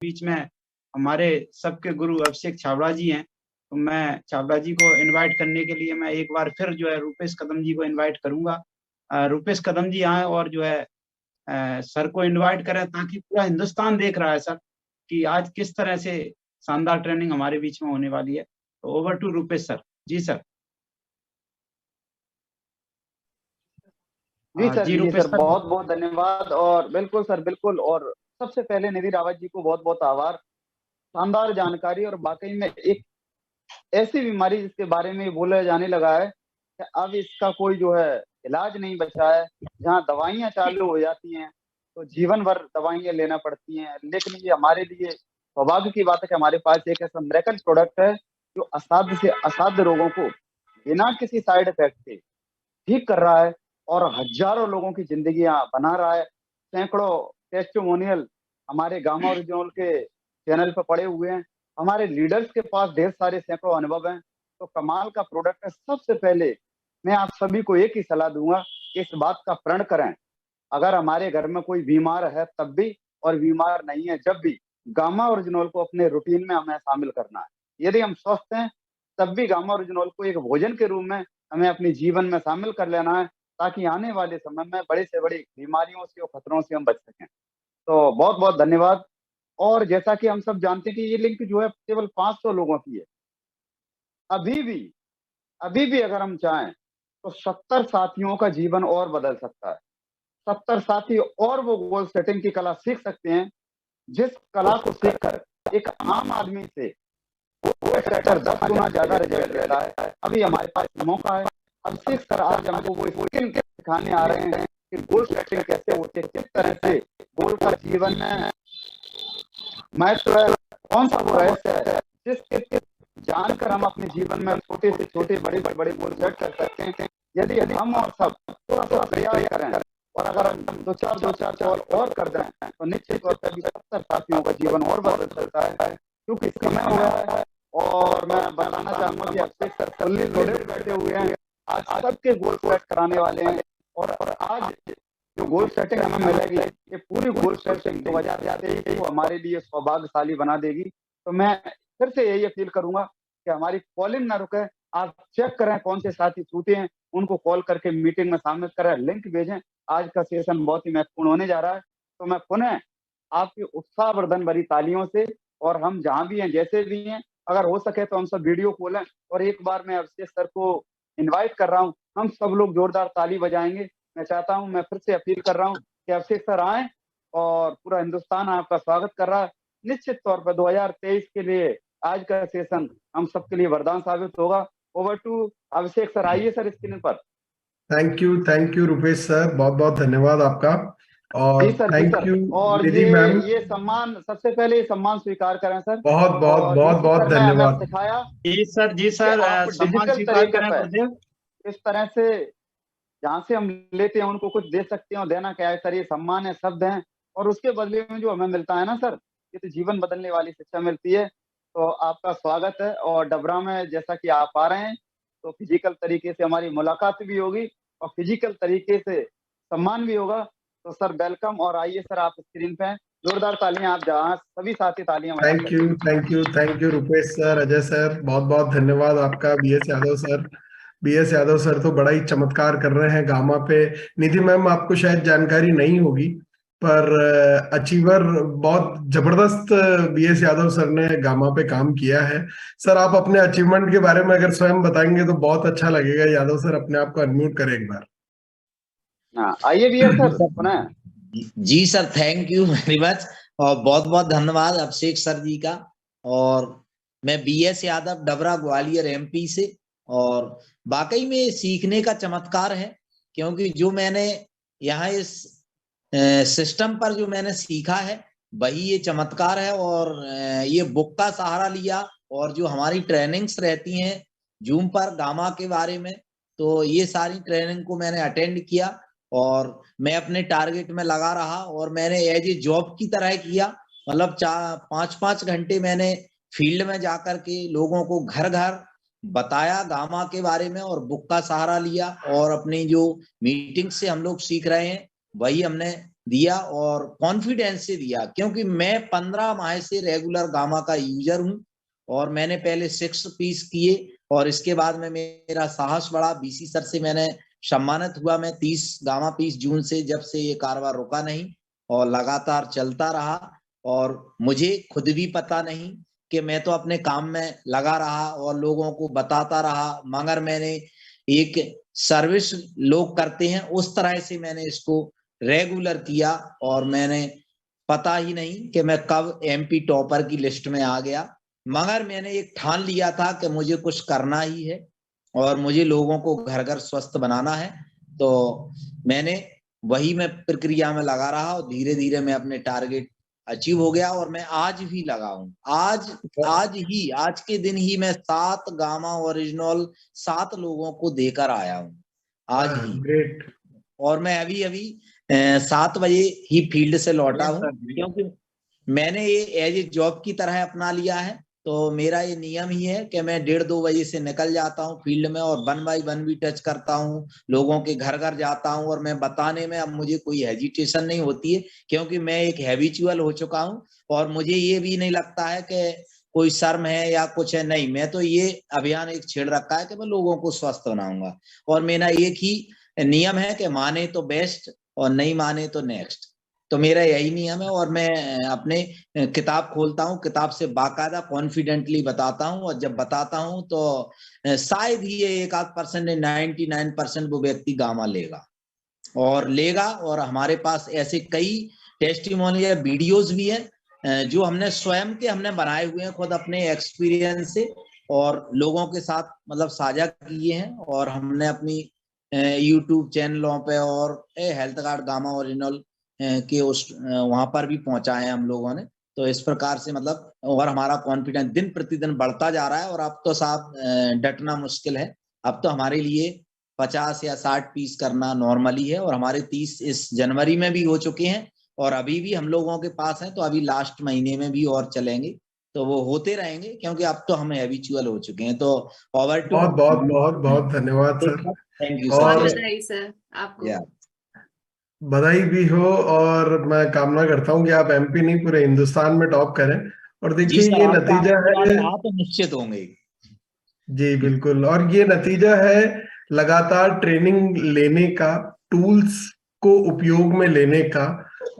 बीच में हमारे सबके गुरु अभिषेक छाबड़ा जी हैं, तो मैं छाबड़ा जी को इनवाइट करने के लिए मैं एक बार फिर जो है रूपेश कदम जी को इनवाइट करूंगा। रूपेश कदम जी आए और जो है सर को इनवाइट करें, ताकि पूरा हिंदुस्तान देख रहा है सर कि आज किस तरह से शानदार ट्रेनिंग हमारे बीच में होने वाली है। तो ओवर टू रूपेश सर। जी सर। जी सर, जी जी रूपेश सर, सर। बहुत बहुत धन्यवाद। और बिल्कुल सर, बिल्कुल। और सबसे पहले निधि रावत जी को बहुत बहुत आभार। शानदार जानकारी। और वाकई में एक ऐसी बीमारी जिसके बारे में बोला जाने लगा है कि अब इसका कोई जो है इलाज नहीं बचा है। जहाँ दवाइयाँ चालू हो जाती हैं तो जीवन भर दवाइयाँ लेना पड़ती हैं। लेकिन ये हमारे लिए सौभाग्य की बात है कि हमारे पास एक ऐसा मिरेकल प्रोडक्ट है जो असाध्य से असाध्य रोगों को बिना किसी साइड इफेक्ट के ठीक कर रहा है और हजारों लोगों की जिंदगियां बना रहा है। सैकड़ों टेस्टिमोनियल हमारे गामा ओरिजिनल के चैनल पर पड़े हुए हैं। हमारे लीडर्स के पास ढेर सारे सैकड़ों अनुभव हैं। तो कमाल का प्रोडक्ट है। सबसे पहले मैं आप सभी को एक ही सलाह दूंगा, इस बात का प्रण करें। अगर हमारे घर में कोई बीमार है तब भी, और बीमार नहीं है जब भी, गामा ओरिजिनल को अपने रूटीन में हमें शामिल करना है। यदि हम स्वस्थ हैं तब भी गामा ओरिजिनल को एक भोजन के रूप में हमें अपने जीवन में शामिल कर लेना है, ताकि आने वाले समय में बड़े से बड़ी बीमारियों से और खतरों से हम बच सकें। तो बहुत बहुत धन्यवाद। और जैसा कि हम सब जानते हैं कि ये लिंक जो है केवल 500 लोगों की है। अभी भी, अभी भी अगर हम चाहें तो 70 साथियों का जीवन और बदल सकता है। 70 साथी और वो गोल सेटिंग की कला सीख सकते हैं, जिस कला को सीखकर एक आम आदमी से गोल सेटर 10 गुना ज्यादा रिजल्ट देता है। अभी हमारे पास मौका है। अब सीख कर आज हमको वो स्किल सिखाने आ रहे हैं कि गोल सेटिंग कैसे होते, किस तरह से गोल का जीवन में महत्व है, कौन सा वो रहस्य है जिसके जानकर हम अपने जीवन में छोटे से छोटे बड़े बड़े गोल सेट कर सकते हैं। यदि हम और सब थोड़ा सा प्रयास करें और अगर हम दो चार कॉल और कर दें तो निश्चित तौर पर 70 साथियों का जीवन और बदल सकता है। क्योंकि समय हो गया है और मैं बताना चाहूंगा कि अभिषेक सर फुल्ली लोडेड बैठे हुए हैं। आज सबके गोल सेट कराने वाले हैं। और आज जो गोल सेटिंग हमें मिलेगी, ये पूरी गोल सेटिंग 2023 को हमारे लिए सौभाग्यशाली बना देगी। तो मैं फिर से यही अपील करूंगा कि हमारी कॉलिंग ना रुके। आप चेक करें कौन से साथी छूटे हैं, उनको कॉल करके मीटिंग में शामिल करें, लिंक भेजें। आज का सेशन बहुत ही महत्वपूर्ण होने जा रहा है। तो मैं पुनः आपकी उत्साहवर्धन भरी तालियों से, और हम जहां भी हैं जैसे भी हैं, अगर हो सके तो हम सब वीडियो खोलें। और एक बार मैं अभिषेक सर को इनवाइट कर रहा हूं, हम सब लोग जोरदार ताली बजाएंगे। मैं चाहता हूं, मैं फिर से अपील कर रहा हूं कि अभिषेक सर आए, और पूरा हिंदुस्तान आपका स्वागत कर रहा है। निश्चित तौर पर 2023 के लिए आज का सेशन हम सबके लिए वरदान साबित होगा। ओवर टू अभिषेक सर, आइए सर स्क्रीन पर। थैंक यू रुपेश सर, बहुत बहुत धन्यवाद आपका। और जी सर, थैंक यू और निधि मैम। ये सम्मान, सबसे पहले ये सम्मान स्वीकार करें सर। बहुत बहुत और बहुत जो बहुत सर ने हमें धन्यवाद। सिखाया जी सर। जी कि सर, आप सम्मान डिजिटल स्वीकार तरीके करें पर गुरुदेव। इस तरह से जहाँ से हम लेते हैं उनको कुछ दे सकते हैं, और देना क्या है सर, ये सम्मान है, शब्द हैं। और उसके बदले में जो हमें मिलता है ना सर, ये तो जीवन बदलने वाली शिक्षा मिलती है। तो आपका स्वागत है। और डबरा में जैसा कि आप आ रहे हैं तो फिजिकल तरीके से हमारी मुलाकात भी होगी और फिजिकल तरीके से सम्मान भी होगा। तो सर वेलकम। और आइए सर, आप स्क्रीन पे हैं। जोरदार तालियां, आप जहाँ सभी साथी तालियां बजा सकते हैं। Thank you Rupesh sir, Ajay sir, बहुत बहुत धन्यवाद आपका। बी एस यादव सर तो बड़ा ही चमत्कार कर रहे हैं गामा पे। निधि मैम, आपको शायद जानकारी नहीं होगी, पर अचीवर बहुत जबरदस्त बी एस यादव सर ने गामा पे काम किया है। सर, आप अपने अचीवमेंट के बारे में अगर स्वयं बताएंगे तो बहुत अच्छा लगेगा। यादव सर, अपने आप को अनम्यूट करें एक बार। आइए बी एस सर पुनः। जी sir, thank you very much, और बहुत बहुत धन्यवाद अभिषेक सर जी का। और मैं B S Yadav, Dabra Gwalior MP से। और वाकई में सीखने का चमत्कार है, क्योंकि जो मैंने यहाँ इस सिस्टम पर जो मैंने सीखा है वही ये चमत्कार है। और ये बुक का सहारा लिया, और जो हमारी ट्रेनिंग्स रहती हैं जूम पर गामा के बारे में, तो ये सारी ट्रेनिंग को मैंने अटेंड किया और मैं अपने टारगेट में लगा रहा। और मैंने एज ए जॉब की तरह किया, मतलब 5-5 घंटे मैंने फील्ड में जाकर के लोगों को घर घर बताया गामा के बारे में, और बुक का सहारा लिया। और अपनी जो मीटिंग से हम लोग सीख रहे हैं वही हमने दिया और कॉन्फिडेंस से दिया, क्योंकि मैं 15 माह से रेगुलर गामा का यूजर हूं और मैंने पहले 6 पीस किए और इसके बाद में मेरा साहस बढ़ा, बीसी सर से मैंने सम्मानित हुआ। मैं 30 गामा पीस जून से, जब से ये कारोबार रुका नहीं और लगातार चलता रहा, और मुझे खुद भी पता नहीं कि मैं तो अपने काम में लगा रहा और लोगों को बताता रहा, मगर मैंने एक सर्विस लोग करते हैं उस तरह से मैंने इसको रेगुलर किया और मैंने पता ही नहीं कि मैं कब एमपी टॉपर की लिस्ट में आ गया। मगर मैंने एक ठान लिया था कि मुझे कुछ करना ही है और मुझे लोगों को घर घर स्वस्थ बनाना है। तो मैंने वही मैं प्रक्रिया में लगा रहा और धीरे धीरे मैं अपने टारगेट अचीव हो गया और मैं आज भी लगा हूं। आज के दिन ही मैं 7 गामा ओरिजिनल 7 लोगों को देकर आया हूं आज ही। ग्रेट। और मैं अभी 7 बजे ही फील्ड से लौटा हूं, क्योंकि मैंने ये एज ए जॉब की तरह अपना लिया है। तो मेरा ये नियम ही है कि मैं 1:30-2 बजे से निकल जाता हूँ फील्ड में और 1 बाय 1 भी टच करता हूँ, लोगों के घर घर जाता हूँ और मैं बताने में अब मुझे कोई हेजिटेशन नहीं होती है, क्योंकि मैं एक हैबिचुअल हो चुका हूँ और मुझे ये भी नहीं लगता है कि कोई शर्म है या कुछ है। नहीं, मैं तो ये अभियान एक छेड़ रखा है कि मैं लोगों को स्वस्थ बनाऊंगा और मेरा एक ही नियम है कि माने तो बेस्ट और नहीं माने तो नेक्स्ट। तो मेरा यही नियम है और मैं अपने किताब खोलता हूँ, किताब से बाकायदा कॉन्फिडेंटली बताता हूँ और जब बताता हूँ तो शायद ही ये 1-8% 99% वो व्यक्ति गामा लेगा और हमारे पास ऐसे कई टेस्टिमोनियल वीडियोस भी हैं जो हमने स्वयं के बनाए हुए हैं, खुद अपने एक्सपीरियंस से और लोगों के साथ मतलब साझा किए हैं और हमने अपनी यूट्यूब चैनलों पे और हेल्थ कार्ड गामा ओरिजिनल के उस वहां पर भी पहुंचाए हैं हम लोगों ने। तो इस प्रकार से मतलब और हमारा कॉन्फिडेंस दिन प्रतिदिन बढ़ता जा रहा है और अब तो साहब डटना मुश्किल है। अब तो हमारे लिए 50 या 60 पीस करना नॉर्मली है और हमारे 30 इस जनवरी में भी हो चुके हैं और अभी भी हम लोगों के पास हैं, तो अभी लास्ट महीने में भी और चलेंगे, तो वो होते रहेंगे क्योंकि अब तो हम हैबिचुअल हो चुके हैं। तो ओवर टू बहुत बहुत बहुत बहुत धन्यवाद सर। थैंक यू और सर। बधाई सर आपको। बधाई भी हो और मैं कामना करता हूं कि आप एमपी नहीं पूरे हिंदुस्तान में टॉप करें। और देखिए ये नतीजा है, तो निश्चित होंगे जी बिल्कुल, और ये नतीजा है लगातार ट्रेनिंग लेने का, टूल्स को उपयोग में लेने का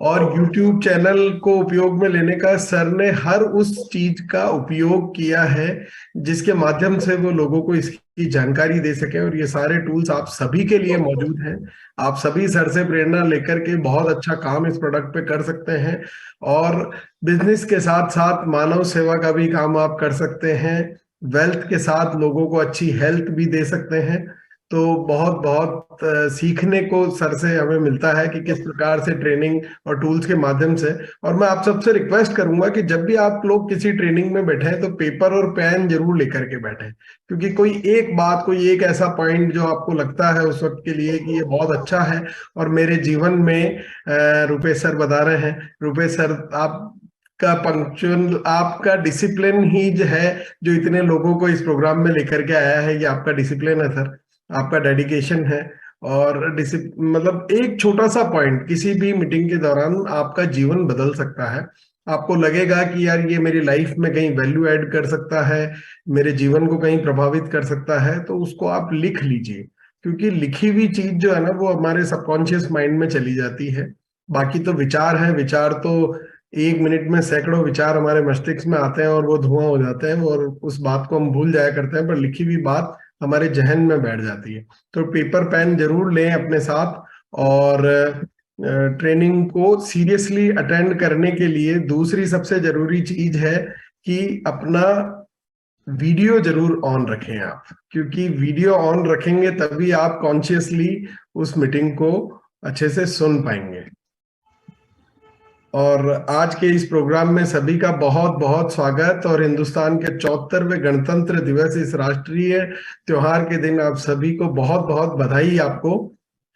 और YouTube चैनल को उपयोग में लेने का। सर ने हर उस चीज का उपयोग किया है जिसके माध्यम से वो लोगों को इसकी जानकारी दे सके और ये सारे टूल्स आप सभी के लिए मौजूद हैं। आप सभी सर से प्रेरणा लेकर के बहुत अच्छा काम इस प्रोडक्ट पे कर सकते हैं और बिजनेस के साथ साथ मानव सेवा का भी काम आप कर सकते हैं, वेल्थ के साथ लोगों को अच्छी हेल्थ भी दे सकते हैं। तो बहुत बहुत सीखने को सर से हमें मिलता है कि किस प्रकार से ट्रेनिंग और टूल्स के माध्यम से। और मैं आप सबसे रिक्वेस्ट करूंगा कि जब भी आप लोग किसी ट्रेनिंग में बैठे तो पेपर और पेन जरूर लेकर के बैठे, क्योंकि कोई एक बात, कोई एक ऐसा पॉइंट जो आपको लगता है उस वक्त के लिए कि ये बहुत अच्छा है और मेरे जीवन में रुपेश सर बता रहे हैं, रुपेश सर आप का पंक्चुअल, आपका डिसिप्लिन ही जो है जो इतने लोगों को इस प्रोग्राम में लेकर के आया है, ये आपका डिसिप्लिन है सर, आपका डेडिकेशन है। और मतलब एक छोटा सा पॉइंट किसी भी मीटिंग के दौरान आपका जीवन बदल सकता है। आपको लगेगा कि यार ये मेरी लाइफ में कहीं वैल्यू ऐड कर सकता है, मेरे जीवन को कहीं प्रभावित कर सकता है, तो उसको आप लिख लीजिए, क्योंकि लिखी हुई चीज जो है ना वो हमारे सबकॉन्शियस माइंड में चली जाती है। बाकी तो विचार है, विचार तो 1 मिनट में सैकड़ों विचार हमारे मस्तिष्क में आते हैं और वो धुआं हो जाते हैं और उस बात को हम भूल जाया करते हैं, पर लिखी हुई बात हमारे जहन में बैठ जाती है। तो पेपर पेन जरूर लें अपने साथ और ट्रेनिंग को सीरियसली अटेंड करने के लिए दूसरी सबसे जरूरी चीज है कि अपना वीडियो जरूर ऑन रखें आप, क्योंकि वीडियो ऑन रखेंगे तभी आप कॉन्शियसली उस मीटिंग को अच्छे से सुन पाएंगे। और आज के इस प्रोग्राम में सभी का बहुत बहुत स्वागत और हिंदुस्तान के 74वें गणतंत्र दिवस, इस राष्ट्रीय त्योहार के दिन आप सभी को बहुत बहुत बधाई आपको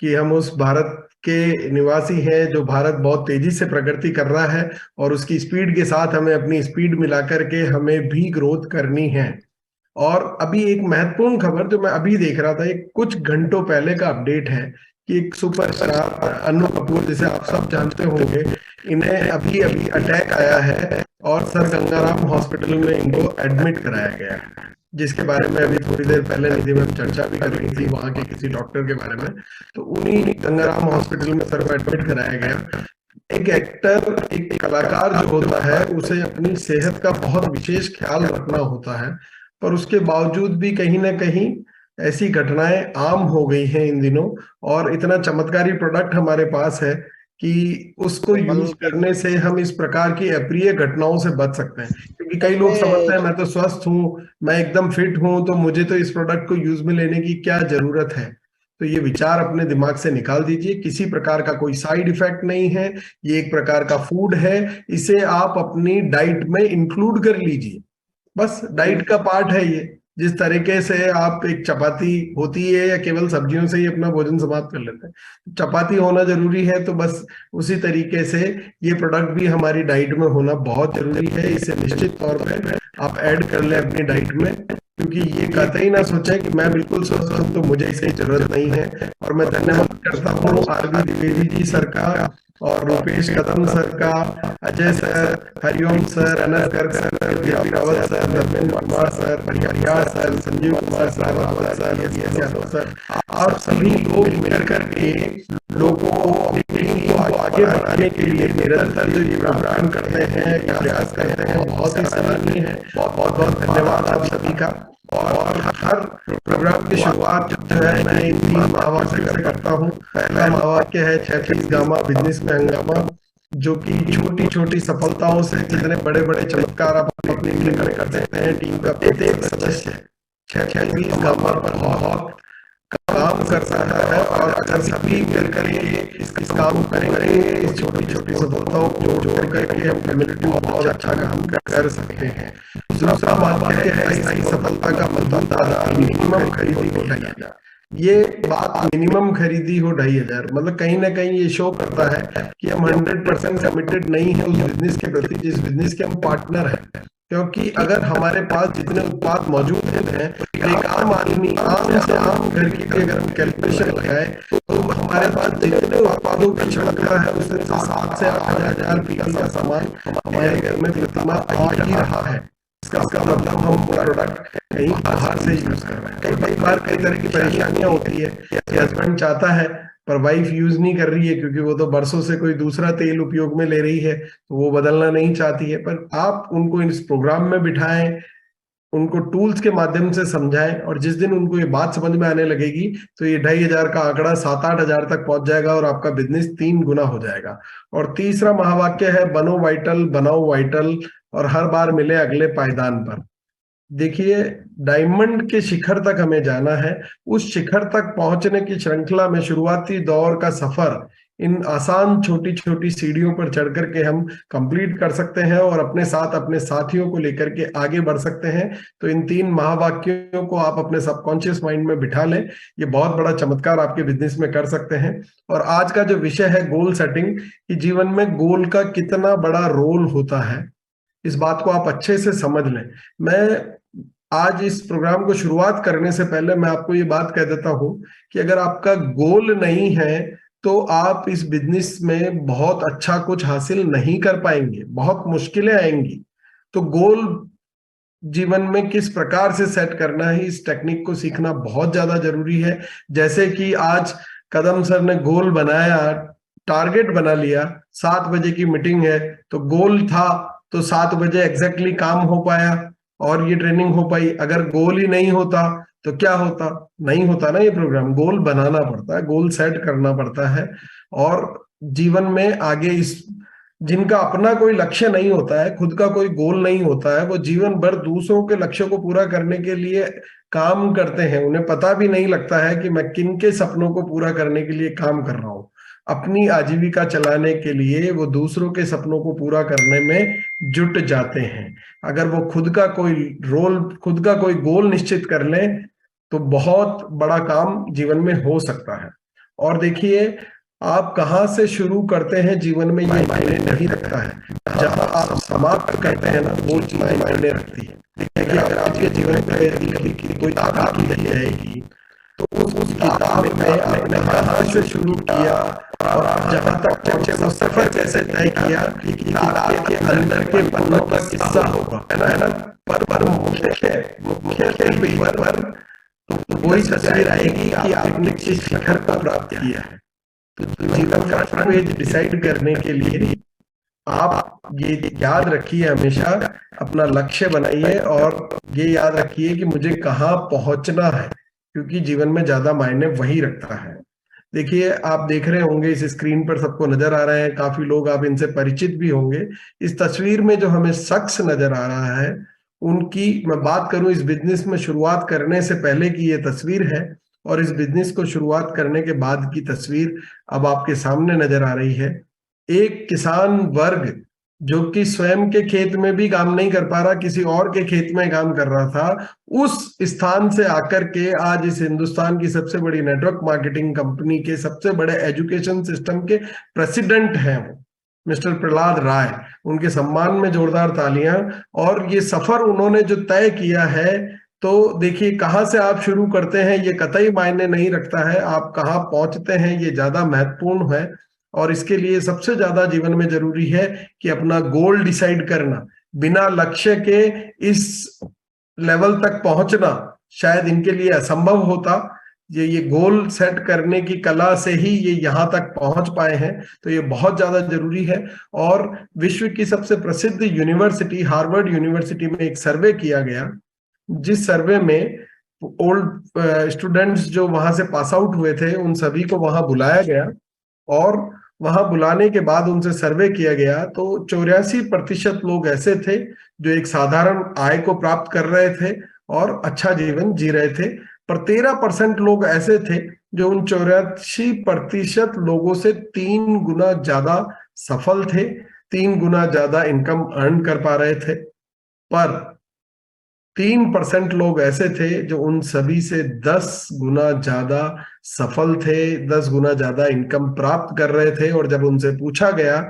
कि हम उस भारत के निवासी हैं जो भारत बहुत तेजी से प्रगति कर रहा है और उसकी स्पीड के साथ हमें अपनी स्पीड मिलाकर के हमें भी ग्रोथ करनी है। और अभी एक महत्वपूर्ण खबर जो मैं अभी देख रहा था, एक कुछ घंटों पहले का अपडेट है कि एक सुपरस्टार अन्नू कपूर, जिसे आप सब जानते होंगे, इन्हें अभी अभी अटैक आया है और सर गंगाराम हॉस्पिटल में इनको एडमिट कराया गया है, जिसके बारे में अभी थोड़ी देर पहले निधि मैम चर्चा भी कर रही थी वहां के किसी डॉक्टर के बारे में। तो उन्हीं गंगाराम हॉस्पिटल में सर को एडमिट कराया गया। एक एक्टर, एक कलाकार जो होता है, उसे अपनी सेहत का बहुत विशेष ख्याल रखना होता है, पर उसके बावजूद भी कहीं ना कहीं ऐसी घटनाएं आम हो गई हैं इन दिनों, और इतना चमत्कारी प्रोडक्ट हमारे पास है कि उसको यूज करने से हम इस प्रकार की अप्रिय घटनाओं से बच सकते हैं। क्योंकि कई लोग समझते हैं मैं तो स्वस्थ हूं, मैं एकदम फिट हूं, तो मुझे तो इस प्रोडक्ट को यूज में लेने की क्या जरूरत है। तो ये विचार अपने दिमाग से निकाल दीजिए, किसी प्रकार का कोई साइड इफेक्ट नहीं है, ये एक प्रकार का फूड है, इसे आप अपनी डाइट में इंक्लूड कर लीजिए, बस डाइट का पार्ट है ये। जिस तरीके से आप एक चपाती होती है या केवल सब्जियों से ही अपना भोजन समाप्त कर लेते हैं, चपाती होना जरूरी है, तो बस उसी तरीके से ये प्रोडक्ट भी हमारी डाइट में होना बहुत जरूरी है। इसे निश्चित तौर पर आप ऐड कर लें अपनी डाइट में, क्योंकि ये कतई ना सोचें कि मैं बिल्कुल स्वस्थ हूं तो मुझे इसकी जरूरत नहीं है। और मैं धन्यवाद करता हूँ आरवी द्विवेदी जी सर का, और रूपेश कदम सर का, Ajay sir, Hariom sir, Anas Garg sir, Rawat sir, Narvindra Kumar sir, Parihar sir, Sanjeev Kumar Rawat sir, BS Yadav sir, आप सभी लोग मिलकर के लोगों को अपनी को आगे बढ़ाने के लिए निरंतर जो ये प्रोग्राम करते हैं, प्रयास करते हैं, बहुत ही सराहनीय है। बहुत बहुत धन्यवाद आप सभी का। और हर प्रोग्राम की शुरुआत जो है मैं इन 3 महावाक्य से करता हूँ। पहला महावाक्य है 36 गामा बिजनेस में हंगामा, जो कि छोटी छोटी सफलताओं से जितने बड़े बड़े चमत्कार आप अपनी टीम में कर सकते हैं। टीम का प्रत्येक सदस्य 36 गामा पर बहुत काम करता है, और अगर सभी मिलकर इस काम करेंगे, इस छोटी छोटी सफलताओं को जोड़ करके हम कम्युनिटी में बहुत अच्छा काम कर सकते हैं। दूसरा वाक्य है स्थायी सफलता का मंत्र मिनिमम खरीदी हो 2,500। ये बात मिनिमम खरीदी हो 2,500 मतलब कहीं ना कहीं ये शो करता है कि हम 100% कमिटेड नहीं है उस बिजनेस के प्रति जिस बिजनेस के हम पार्टनर हैं। क्योंकि अगर हमारे पास जितने उत्पाद मौजूद हैं, एक आम आदमी, आम से आम घर की अगर हम कैलकुलेशन लगाए तो हमारे पास जितने उत्पादों की क्षमता है उससे 7 से 8,000 पीस का सामान हमारे घर में प्रतिमाह आ ही रहा है। इसका मतलब हम प्रोडक्ट कहीं बाहर से यूज कर रहे हैं। कई बार कई तरह की परेशानियां होती है कि हस्बैंड चाहता है पर वाइफ यूज नहीं कर रही है, क्योंकि वो तो बरसों से कोई दूसरा तेल उपयोग में ले रही है, तो वो बदलना नहीं चाहती है। पर आप उनको इस प्रोग्राम में बिठाएं, उनको टूल्स के माध्यम से समझाएं, और जिस दिन उनको ये बात समझ में आने लगेगी तो ये 2,500 का आंकड़ा 7-8 तक पहुंच जाएगा और आपका बिजनेस 3 गुना हो जाएगा। और तीसरा महावाक्य है बनो वाइटल, बनाओ वाइटल, और हर बार मिले अगले पायदान पर। देखिए, डायमंड के शिखर तक हमें जाना है। उस शिखर तक पहुंचने की श्रृंखला में शुरुआती दौर का सफर इन आसान छोटी छोटी सीढ़ियों पर चढ़ करके हम कंप्लीट कर सकते हैं और अपने साथ अपने साथियों को लेकर के आगे बढ़ सकते हैं। तो इन 3 महावाक्यों को आप अपने सबकॉन्शियस माइंड में बिठा लें, ये बहुत बड़ा चमत्कार आपके बिजनेस में कर सकते हैं। और आज का जो विषय है गोल सेटिंग, कि जीवन में गोल का कितना बड़ा रोल होता है, इस बात को आप अच्छे से समझ लें। मैं आज इस प्रोग्राम को शुरुआत करने से पहले मैं आपको ये बात कह देता हूं कि अगर आपका गोल नहीं है तो आप इस बिजनेस में बहुत अच्छा कुछ हासिल नहीं कर पाएंगे, बहुत मुश्किलें आएंगी। तो गोल जीवन में किस प्रकार से सेट करना है, इस टेक्निक को सीखना बहुत ज्यादा जरूरी है। जैसे कि आज कदम सर ने गोल बनाया, टारगेट बना लिया, 7 बजे की मीटिंग है, तो गोल था तो 7 बजे एग्जैक्टली काम हो पाया और ये ट्रेनिंग हो पाई। अगर गोल ही नहीं होता तो क्या होता? नहीं होता ना ये प्रोग्राम। गोल बनाना पड़ता है, गोल सेट करना पड़ता है। और जीवन में आगे इस जिनका अपना कोई लक्ष्य नहीं होता है, खुद का कोई गोल नहीं होता है, वो जीवन भर दूसरों के लक्ष्य को पूरा करने के लिए काम करते हैं। उन्हें पता भी नहीं लगता है कि मैं किन के सपनों को पूरा करने के लिए काम कर रहा हूं। अपनी आजीविका चलाने के लिए वो दूसरों के सपनों को पूरा करने में जुट जाते हैं। अगर वो खुद का कोई गोल निश्चित कर लें तो बहुत बड़ा काम जीवन में हो सकता है। और देखिए, आप कहाँ से शुरू करते हैं जीवन में ये मायने नहीं रखता है, जहां आप समाप्त करते हैं ना वो चीज मायने रखती है। देखिए, अगर आपके जीवन में कोई ताकत नहीं रहेगी तो उस किताब में आपने कहाँ से शुरू किया और जहां तक पहुंचे वो सफर कैसे तय किया कि आपके अंदर के पन्नों का किस्सा होगा, है ना। पर मुख्य पर वही तस्वीर आएगी कि आपने किस शिखर को प्राप्त किया है। तो जीवन का फ्रंट पेज डिसाइड करने के लिए आप ये याद रखिए, हमेशा अपना लक्ष्य बनाइए और ये याद रखिए कि मुझे कहाँ पहुंचना है, क्योंकि जीवन में ज्यादा मायने वही रखता है। देखिए, आप देख रहे होंगे इस स्क्रीन पर सबको नजर आ रहे हैं, काफी लोग आप इनसे परिचित भी होंगे। इस तस्वीर में जो हमें शख्स नजर आ रहा है, उनकी मैं बात करूं इस बिजनेस में शुरुआत करने से पहले की ये तस्वीर है, और इस बिजनेस को शुरुआत करने के बाद की तस्वीर अब आपके सामने नजर आ रही है। एक किसान वर्ग जो कि स्वयं के खेत में भी काम नहीं कर पा रहा, किसी और के खेत में काम कर रहा था, उस स्थान से आकर के आज इस हिंदुस्तान की सबसे बड़ी नेटवर्क मार्केटिंग कंपनी के सबसे बड़े एजुकेशन सिस्टम के प्रेसिडेंट हैं वो मिस्टर प्रहलाद राय। उनके सम्मान में जोरदार तालियां। और ये सफर उन्होंने जो तय किया है, तो देखिए कहाँ से आप शुरू करते हैं ये कतई मायने नहीं रखता है, आप कहाँ पहुंचते हैं ये ज्यादा महत्वपूर्ण है। और इसके लिए सबसे ज्यादा जीवन में जरूरी है कि अपना गोल डिसाइड करना। बिना लक्ष्य के इस लेवल तक पहुंचना शायद इनके लिए असंभव होता। ये गोल सेट करने की कला से ही ये यहाँ तक पहुंच पाए हैं, तो ये बहुत ज्यादा जरूरी है। और विश्व की सबसे प्रसिद्ध यूनिवर्सिटी हार्वर्ड यूनिवर्सिटी में एक सर्वे किया गया, जिस सर्वे में ओल्ड स्टूडेंट्स जो वहां से पास आउट हुए थे उन सभी को वहां बुलाया गया, और वहां बुलाने के बाद उनसे सर्वे किया गया तो 84% लोग ऐसे थे जो एक साधारण आय को प्राप्त कर रहे थे और अच्छा जीवन जी रहे थे। पर 13% लोग ऐसे थे जो उन 84% लोगों से 3 गुना ज्यादा सफल थे, 3 गुना ज्यादा इनकम अर्न कर पा रहे थे। पर 3% लोग ऐसे थे जो उन सभी से 10 गुना ज्यादा सफल थे, 10 गुना ज्यादा इनकम प्राप्त कर रहे थे। और जब उनसे पूछा गया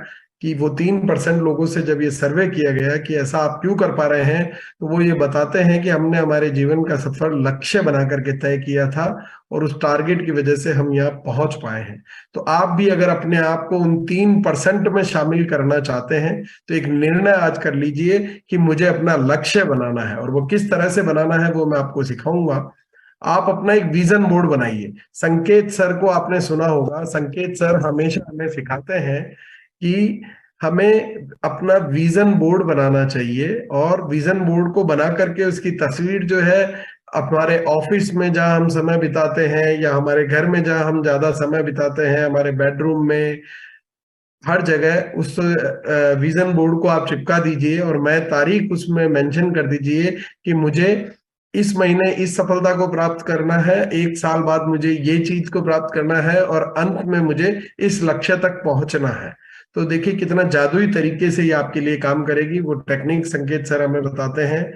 कि वो 3% लोगों से जब ये सर्वे किया गया कि ऐसा आप क्यों कर पा रहे हैं, तो वो ये बताते हैं कि हमने हमारे जीवन का सफर लक्ष्य बना करके तय किया था और उस टारगेट की वजह से हम यहाँ पहुंच पाए हैं। तो आप भी अगर अपने आप को उन 3% में शामिल करना चाहते हैं तो एक निर्णय आज कर लीजिए कि मुझे अपना लक्ष्य बनाना है। और वो किस तरह से बनाना है वो मैं आपको सिखाऊंगा। आप अपना एक विजन बोर्ड बनाइए। संकेत सर को आपने सुना होगा, संकेत सर हमेशा हमें सिखाते हैं कि हमें अपना विजन बोर्ड बनाना चाहिए, और विजन बोर्ड को बना करके उसकी तस्वीर जो है हमारे ऑफिस में जहां हम समय बिताते हैं या हमारे घर में जहां हम ज्यादा समय बिताते हैं, हमारे बेडरूम में, हर जगह उस विजन बोर्ड को आप चिपका दीजिए और मैं तारीख उसमें मेंशन कर दीजिए कि मुझे इस महीने इस सफलता को प्राप्त करना है, 1 साल बाद मुझे ये चीज को प्राप्त करना है और अंत में मुझे इस लक्ष्य तक पहुंचना है। तो देखिए कितना जादुई तरीके से ये आपके लिए काम करेगी। वो टेक्निक संकेत सर हमें बताते हैं।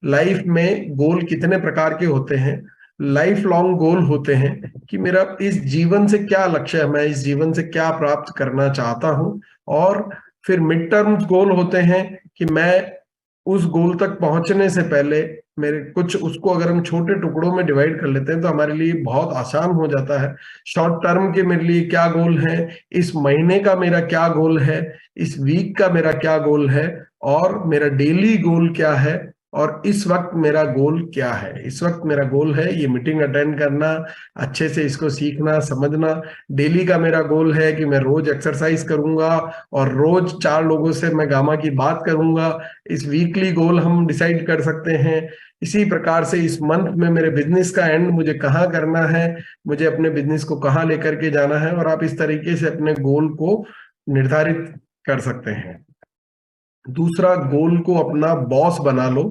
लाइफ में गोल कितने प्रकार के होते हैं, लाइफ लॉन्ग गोल होते हैं कि मेरा इस जीवन से क्या लक्ष्य है, मैं इस जीवन से क्या प्राप्त करना चाहता हूं। और फिर मिड टर्म गोल होते हैं कि मैं उस गोल तक पहुंचने से पहले मेरे कुछ, उसको अगर हम छोटे टुकड़ों में डिवाइड कर लेते हैं तो हमारे लिए बहुत आसान हो जाता है। शॉर्ट टर्म के मेरे लिए क्या गोल है, इस महीने का मेरा क्या गोल है, इस वीक का मेरा क्या गोल है, और मेरा डेली गोल क्या है, और इस वक्त मेरा गोल क्या है। इस वक्त मेरा गोल है ये मीटिंग अटेंड करना, अच्छे से इसको सीखना समझना। डेली का मेरा गोल है कि मैं रोज एक्सरसाइज करूंगा और रोज 4 लोगों से मैं गामा की बात करूंगा। इस वीकली गोल हम डिसाइड कर सकते हैं। इसी प्रकार से इस मंथ में मेरे बिजनेस का एंड मुझे कहाँ करना है, मुझे अपने बिजनेस को कहाँ लेकर के जाना है, और आप इस तरीके से अपने गोल को निर्धारित कर सकते हैं। दूसरा, गोल को अपना बॉस बना लो।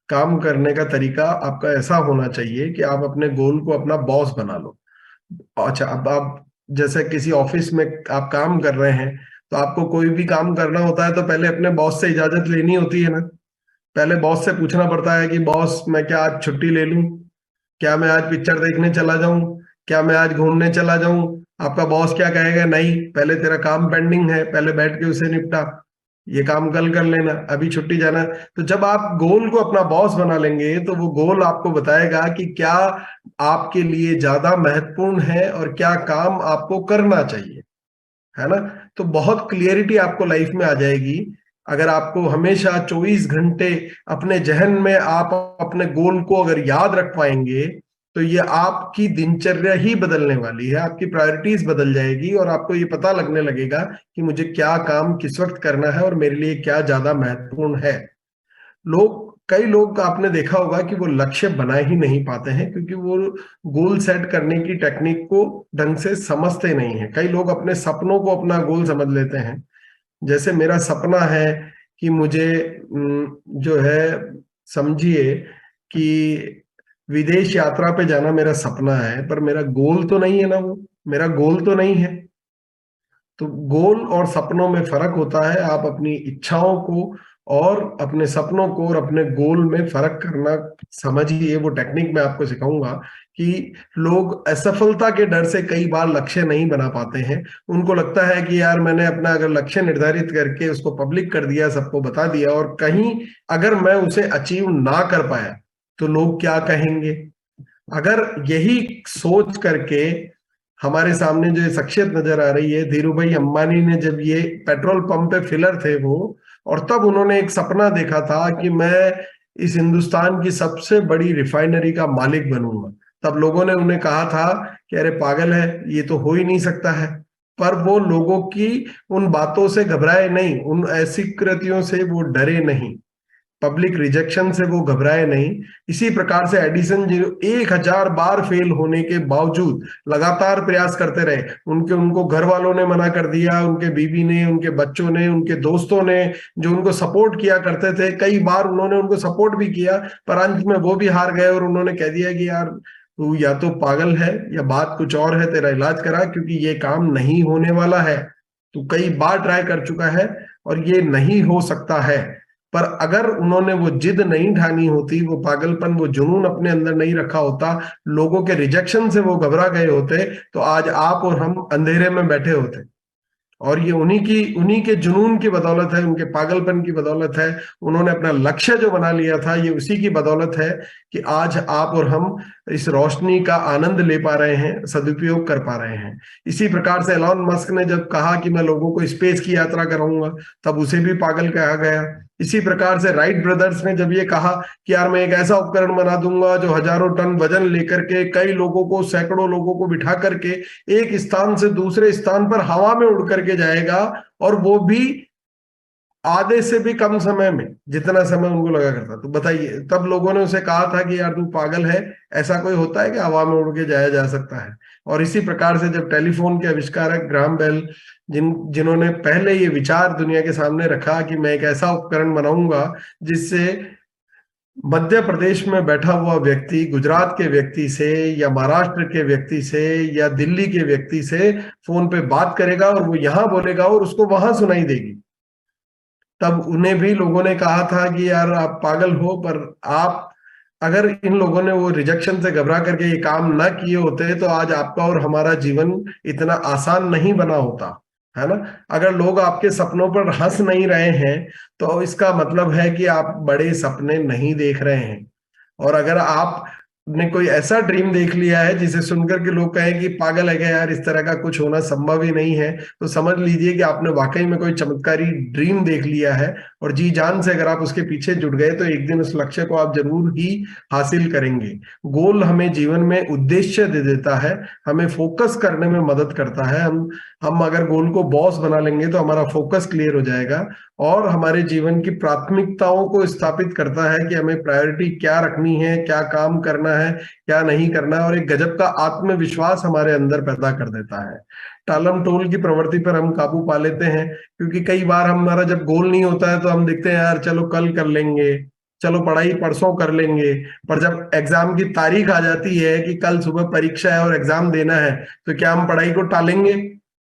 काम करने का तरीका आपका ऐसा होना चाहिए कि आप अपने गोल को अपना बॉस बना लो। अच्छा, अब आप जैसे किसी ऑफिस में आप काम कर रहे हैं तो आपको कोई भी काम करना होता है तो पहले अपने बॉस से इजाजत लेनी होती है ना। पहले बॉस से पूछना पड़ता है कि बॉस मैं क्या आज छुट्टी ले लूं, क्या मैं आज पिक्चर देखने चला जाऊं, क्या मैं आज घूमने चला जाऊं। आपका बॉस क्या कहेगा, नहीं पहले तेरा काम पेंडिंग है, पहले बैठ के उसे निपटा। ये काम कल कर लेना, अभी छुट्टी जाना। तो जब आप गोल को अपना बॉस बना लेंगे तो वो गोल आपको बताएगा कि क्या आपके लिए ज्यादा महत्वपूर्ण है और क्या काम आपको करना चाहिए, है ना। तो बहुत क्लियरिटी आपको लाइफ में आ जाएगी अगर आपको हमेशा 24 घंटे अपने जहन में आप अपने गोल को अगर याद रख पाएंगे, तो ये आपकी दिनचर्या ही बदलने वाली है, आपकी प्रायोरिटीज बदल जाएगी और आपको ये पता लगने लगेगा कि मुझे क्या काम किस वक्त करना है और मेरे लिए क्या ज्यादा महत्वपूर्ण है। कई लोग आपने देखा होगा कि वो लक्ष्य बना ही नहीं पाते हैं क्योंकि वो गोल सेट करने की टेक्निक को ढंग से समझते नहीं है। कई लोग अपने सपनों को अपना गोल समझ लेते हैं। जैसे मेरा सपना है कि मुझे जो है, समझिए कि विदेश यात्रा पे जाना मेरा सपना है, पर मेरा गोल तो नहीं है ना, वो मेरा गोल तो नहीं है। तो गोल और सपनों में फर्क होता है। आप अपनी इच्छाओं को और अपने सपनों को और अपने गोल में फर्क करना समझिए। वो टेक्निक मैं आपको सिखाऊंगा कि लोग असफलता के डर से कई बार लक्ष्य नहीं बना पाते हैं। उनको लगता है कि यार मैंने अपना अगर लक्ष्य निर्धारित करके उसको पब्लिक कर दिया, सबको बता दिया, और कहीं अगर मैं उसे अचीव ना कर पाया तो लोग क्या कहेंगे। अगर यही सोच करके हमारे सामने जो शख्सियत नजर आ रही है, धीरू भाई अंबानी ने जब ये पेट्रोल पंप पे फिलर थे वो, और तब उन्होंने एक सपना देखा था कि मैं इस हिंदुस्तान की सबसे बड़ी रिफाइनरी का मालिक बनूंगा। तब लोगों ने उन्हें कहा था कि अरे पागल है, ये तो हो ही नहीं सकता है। पर वो लोगों की उन बातों से घबराए नहीं, उन ऐसी कृतियों से वो डरे नहीं, पब्लिक रिजेक्शन से वो घबराए नहीं। इसी प्रकार से एडिसन जी 1000 बार फेल होने के बावजूद लगातार प्रयास करते रहे। उनको घर वालों ने मना कर दिया, उनके बीवी ने, उनके बच्चों ने, उनके दोस्तों ने जो उनको सपोर्ट किया करते थे, कई बार उन्होंने उनको सपोर्ट भी किया, पर अंत में वो भी हार गए और उन्होंने कह दिया कि यार तू या तो पागल है या बात कुछ और है, तेरा इलाज करा, क्योंकि ये काम नहीं होने वाला है। तू कई बार ट्राई कर चुका है और ये नहीं हो सकता है। पर अगर उन्होंने वो जिद नहीं ठानी होती, वो पागलपन, वो जुनून अपने अंदर नहीं रखा होता, लोगों के रिजेक्शन से वो घबरा गए होते, तो आज आप और हम अंधेरे में बैठे होते। और ये उन्हीं के जुनून की बदौलत है, उनके पागलपन की बदौलत है। उन्होंने अपना लक्ष्य जो बना लिया था, ये उसी की बदौलत है कि आज आप और हम इस रोशनी का आनंद ले पा रहे हैं, सदुपयोग कर पा रहे हैं। इसी प्रकार से एलॉन मस्क ने जब कहा कि मैं लोगों को स्पेस की यात्रा कराऊंगा, तब उसे भी पागल कहा गया। इसी प्रकार से राइट ब्रदर्स ने जब ये कहा कि यार मैं एक ऐसा उपकरण बना दूंगा जो हजारों टन वजन लेकर के कई लोगों को, सैकड़ों लोगों को बिठा करके एक स्थान से दूसरे स्थान पर हवा में उड़ करके जाएगा, और वो भी आधे से भी कम समय में, जितना समय उनको लगा करता। तो बताइए, तब लोगों ने उसे कहा था कि यार तू पागल है, ऐसा कोई होता है कि हवा में उड़ के जाया जा सकता है। और इसी प्रकार से जब टेलीफोन के आविष्कारक ग्राहम बेल, जिन्होंने पहले ये विचार दुनिया के सामने रखा कि मैं एक ऐसा उपकरण बनाऊंगा जिससे मध्य प्रदेश में बैठा हुआ व्यक्ति गुजरात के व्यक्ति से या महाराष्ट्र के व्यक्ति से या दिल्ली के व्यक्ति से फोन पे बात करेगा और वो यहां बोलेगा और उसको वहां सुनाई देगी, तब उन्हें भी लोगों ने कहा था कि यार आप पागल हो। पर आप, अगर इन लोगों ने वो रिजेक्शन से घबरा करके ये काम ना किए होते तो आज आपका और हमारा जीवन इतना आसान नहीं बना होता, है ना। अगर लोग आपके सपनों पर हंस नहीं रहे हैं तो इसका मतलब है कि आप बड़े सपने नहीं देख रहे हैं। और अगर आपने कोई ऐसा ड्रीम देख लिया है जिसे सुनकर के लोग कहें कि पागल है क्या यार, इस तरह का कुछ होना संभव ही नहीं है, तो समझ लीजिए कि आपने वाकई में कोई चमत्कारी ड्रीम देख लिया है। और जी जान से अगर आप उसके पीछे जुट गए तो एक दिन उस लक्ष्य को आप जरूर ही हासिल करेंगे। गोल हमें जीवन में उद्देश्य दे देता है, हमें फोकस करने में मदद करता है। हम अगर गोल को बॉस बना लेंगे तो हमारा फोकस क्लियर हो जाएगा और हमारे जीवन की प्राथमिकताओं को स्थापित करता है कि हमें प्रायोरिटी क्या रखनी है, क्या काम करना है, क्या नहीं करना है, और एक गजब का आत्मविश्वास हमारे अंदर पैदा कर देता है। टालम टोल की प्रवृत्ति पर हम काबू पा लेते हैं, क्योंकि कई बार हमारा जब गोल नहीं होता है तो हम देखते हैं यार चलो कल कर लेंगे, चलो पढ़ाई परसों कर लेंगे। पर जब एग्जाम की तारीख आ जाती है कि कल सुबह परीक्षा है और एग्जाम देना है, तो क्या हम पढ़ाई को टालेंगे?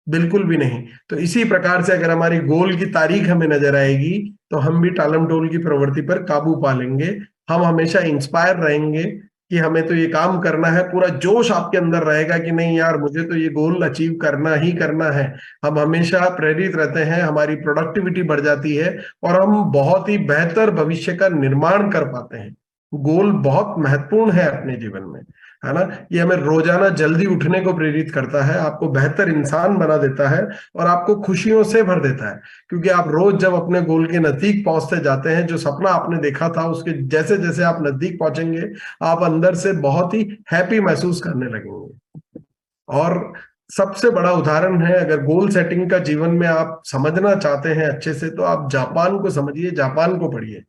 बिल्कुल भी नहीं। तो इसी प्रकार से अगर हमारी गोल की तारीख हमें नजर आएगी तो हम भी टालम टोल की प्रवृत्ति पर काबू पा लेंगे। हम हमेशा इंस्पायर रहेंगे, कि हमें तो ये काम करना है, पूरा जोश आपके अंदर रहेगा कि नहीं यार मुझे तो ये गोल अचीव करना ही करना है। हम हमेशा प्रेरित रहते हैं, हमारी प्रोडक्टिविटी बढ़ जाती है और हम बहुत ही बेहतर भविष्य का निर्माण कर पाते हैं। गोल बहुत महत्वपूर्ण है अपने जीवन में, है ना। ये हमें रोजाना जल्दी उठने को प्रेरित करता है, आपको बेहतर इंसान बना देता है और आपको खुशियों से भर देता है, क्योंकि आप रोज जब अपने गोल के नजदीक पहुंचते जाते हैं, जो सपना आपने देखा था उसके जैसे जैसे आप नजदीक पहुंचेंगे, आप अंदर से बहुत ही हैप्पी महसूस करने लगेंगे। और सबसे बड़ा उदाहरण है, अगर गोल सेटिंग का जीवन में आप समझना चाहते हैं अच्छे से, तो आप जापान को समझिए, जापान को पढ़िए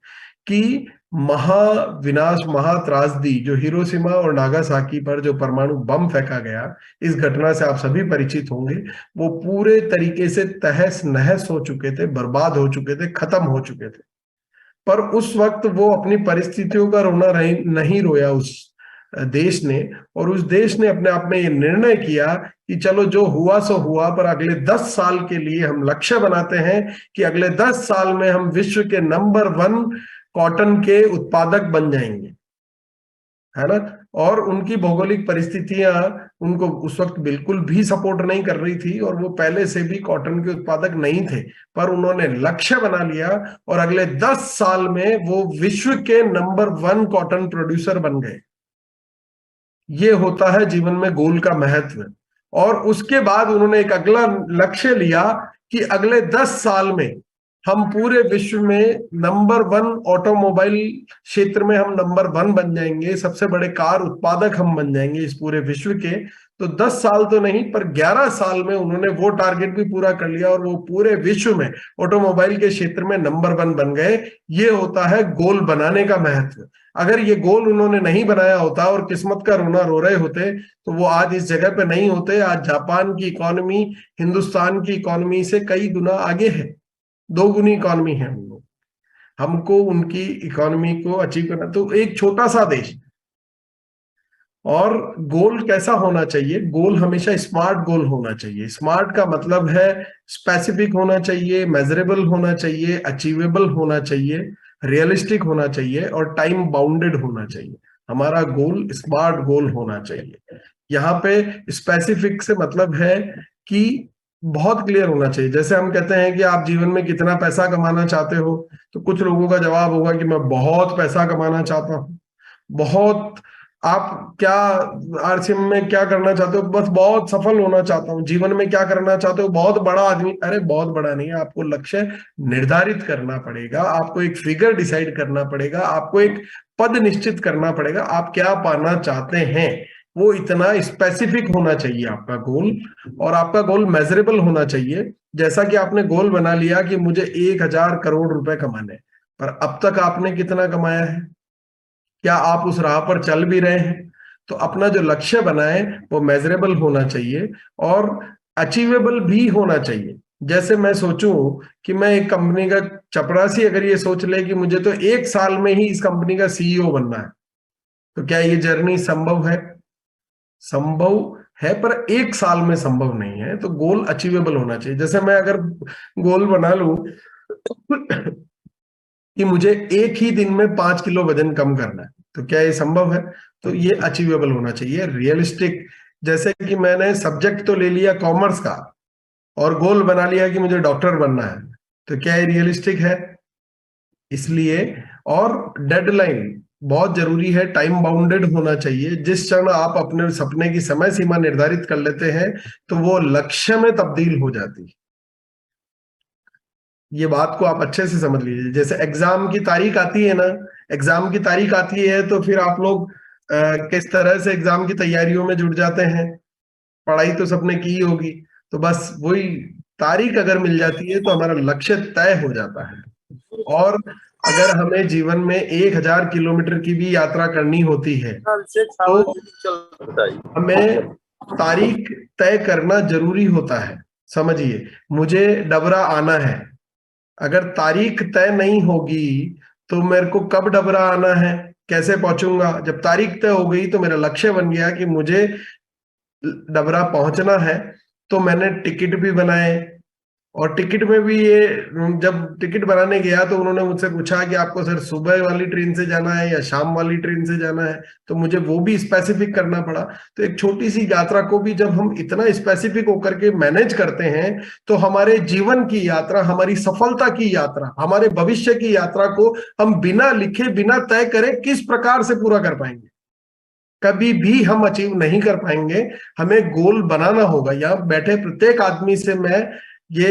कि महाविनाश, महात्रासदी जो हिरोशिमा और नागासाकी पर जो परमाणु बम फेंका गया, इस घटना से आप सभी परिचित होंगे। वो पूरे तरीके से तहस नहस हो चुके थे, बर्बाद हो चुके थे, खत्म हो चुके थे। पर उस वक्त वो अपनी परिस्थितियों का रोना नहीं रोया उस देश ने, और उस देश ने अपने आप में ये निर्णय किया कि चलो जो हुआ सो हुआ, पर अगले 10 साल के लिए हम लक्ष्य बनाते हैं कि अगले 10 साल में हम विश्व के नंबर 1 कॉटन के उत्पादक बन जाएंगे, है ना। और उनकी भौगोलिक परिस्थितियां उनको उस वक्त बिल्कुल भी सपोर्ट नहीं कर रही थी और वो पहले से भी कॉटन के उत्पादक नहीं थे, पर उन्होंने लक्ष्य बना लिया और अगले 10 साल में वो विश्व के नंबर 1 कॉटन प्रोड्यूसर बन गए। ये होता है जीवन में गोल का महत्व। और उसके बाद उन्होंने एक अगला लक्ष्य लिया कि अगले 10 साल में हम पूरे विश्व में नंबर 1 ऑटोमोबाइल क्षेत्र में हम नंबर 1 बन जाएंगे, सबसे बड़े कार उत्पादक हम बन जाएंगे इस पूरे विश्व के। तो 10 साल तो नहीं, पर 11 साल में उन्होंने वो टारगेट भी पूरा कर लिया और वो पूरे विश्व में ऑटोमोबाइल के क्षेत्र में नंबर 1 बन गए। ये होता है गोल बनाने का महत्व। अगर ये गोल उन्होंने नहीं बनाया होता और किस्मत का रोना रो रहे होते, तो वो आज इस जगह पे नहीं होते। आज जापान की इकोनॉमी हिंदुस्तान की इकोनॉमी से कई गुना आगे है, 2 गुनी इकोनॉमी है हम लोग। हमको उनकी इकोनॉमी को अचीव करना, तो एक छोटा सा देश। और गोल कैसा होना चाहिए? गोल हमेशा स्मार्ट गोल होना चाहिए। स्मार्ट का मतलब है स्पेसिफिक होना चाहिए, मेजरेबल होना चाहिए, अचीवेबल होना चाहिए, रियलिस्टिक होना चाहिए और टाइम बाउंडेड होना चाहिए। हमारा गोल स्मार्ट गोल होना चाहिए। यहाँ पे स्पेसिफिक से मतलब है कि बहुत क्लियर होना चाहिए। जैसे हम कहते हैं कि आप जीवन में कितना पैसा कमाना चाहते हो, तो कुछ लोगों का जवाब होगा कि मैं बहुत पैसा कमाना चाहता हूँ। बहुत, आप क्या आरसीएम में क्या करना चाहते हो? बस बहुत सफल होना चाहता हूँ। जीवन में क्या करना चाहते हो? बहुत बड़ा आदमी। अरे बहुत बड़ा नहीं है, आपको लक्ष्य निर्धारित करना पड़ेगा, आपको एक फिगर डिसाइड करना पड़ेगा, आपको एक पद निश्चित करना पड़ेगा। आप क्या पाना चाहते हैं वो इतना स्पेसिफिक होना चाहिए आपका गोल, और आपका गोल मेजरेबल होना चाहिए। जैसा कि आपने गोल बना लिया कि मुझे 1000 करोड़ रुपए कमाने, पर अब तक आपने कितना कमाया है? क्या आप उस राह पर चल भी रहे हैं? तो अपना जो लक्ष्य बनाए वो मेजरेबल होना चाहिए और अचीवेबल भी होना चाहिए। जैसे मैं सोचूं कि मैं एक कंपनी का, चपरासी अगर ये सोच ले कि मुझे तो 1 साल में ही इस कंपनी का सीईओ बनना है, तो क्या ये जर्नी संभव है? संभव है, पर 1 साल में संभव नहीं है। तो गोल अचीवेबल होना चाहिए। जैसे मैं अगर गोल बना लूं कि मुझे एक ही दिन में 5 किलो वजन कम करना है, तो क्या ये संभव है? तो ये अचीवेबल होना चाहिए, रियलिस्टिक। जैसे कि मैंने सब्जेक्ट तो ले लिया कॉमर्स का और गोल बना लिया कि मुझे डॉक्टर बनना है, तो क्या ये रियलिस्टिक है? इसलिए, और डेडलाइन बहुत जरूरी है, टाइम बाउंडेड होना चाहिए। जिस क्षण आप अपने सपने की समय सीमा निर्धारित कर लेते हैं, तो वो लक्ष्य में तब्दील हो जाती है। ये बात को आप अच्छे से समझ लीजिए। जैसे एग्जाम की तारीख आती है ना, एग्जाम की तारीख आती है तो फिर आप लोग किस तरह से एग्जाम की तैयारियों में जुट जाते हैं? पढ़ाई तो सबने की होगी, तो बस वही तारीख अगर मिल जाती है तो हमारा लक्ष्य तय हो जाता है। और अगर हमें जीवन में 1000 किलोमीटर की भी यात्रा करनी होती है, तो हमें तारीख तय करना जरूरी होता है। समझिए, मुझे डबरा आना है, अगर तारीख तय नहीं होगी तो मेरे को कब डबरा आना है, कैसे पहुंचूंगा? जब तारीख तय हो गई तो मेरा लक्ष्य बन गया कि मुझे डबरा पहुंचना है, तो मैंने टिकट भी बनाए और टिकट में भी ये, जब टिकट बनाने गया तो उन्होंने मुझसे पूछा कि आपको सर सुबह वाली ट्रेन से जाना है या शाम वाली ट्रेन से जाना है, तो मुझे वो भी स्पेसिफिक करना पड़ा। तो एक छोटी सी यात्रा को भी जब हम इतना स्पेसिफिक होकर के मैनेज करते हैं, तो हमारे जीवन की यात्रा, हमारी सफलता की यात्रा, हमारे भविष्य की यात्रा को हम बिना लिखे, बिना तय करे किस प्रकार से पूरा कर पाएंगे, कभी भी हम अचीव नहीं कर पाएंगे। हमें गोल बनाना होगा। यहाँ बैठे प्रत्येक आदमी से मैं ये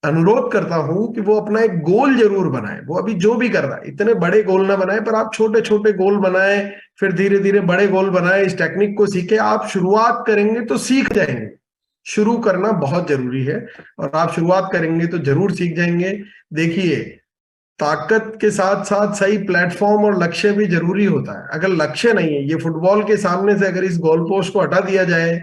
अनुरोध करता हूं कि वो अपना एक गोल जरूर बनाए। वो अभी जो भी कर रहा है, इतने बड़े गोल ना बनाए, पर आप छोटे छोटे गोल बनाए, फिर धीरे धीरे बड़े गोल बनाए, इस टेक्निक को सीखे। आप शुरुआत करेंगे तो सीख जाएंगे। शुरू करना बहुत जरूरी है, और आप शुरुआत करेंगे तो जरूर सीख जाएंगे। देखिए, ताकत के साथ साथ सही प्लेटफॉर्म और लक्ष्य भी जरूरी होता है। अगर लक्ष्य नहीं है, ये फुटबॉल के सामने से अगर इस गोल पोस्ट को हटा दिया जाए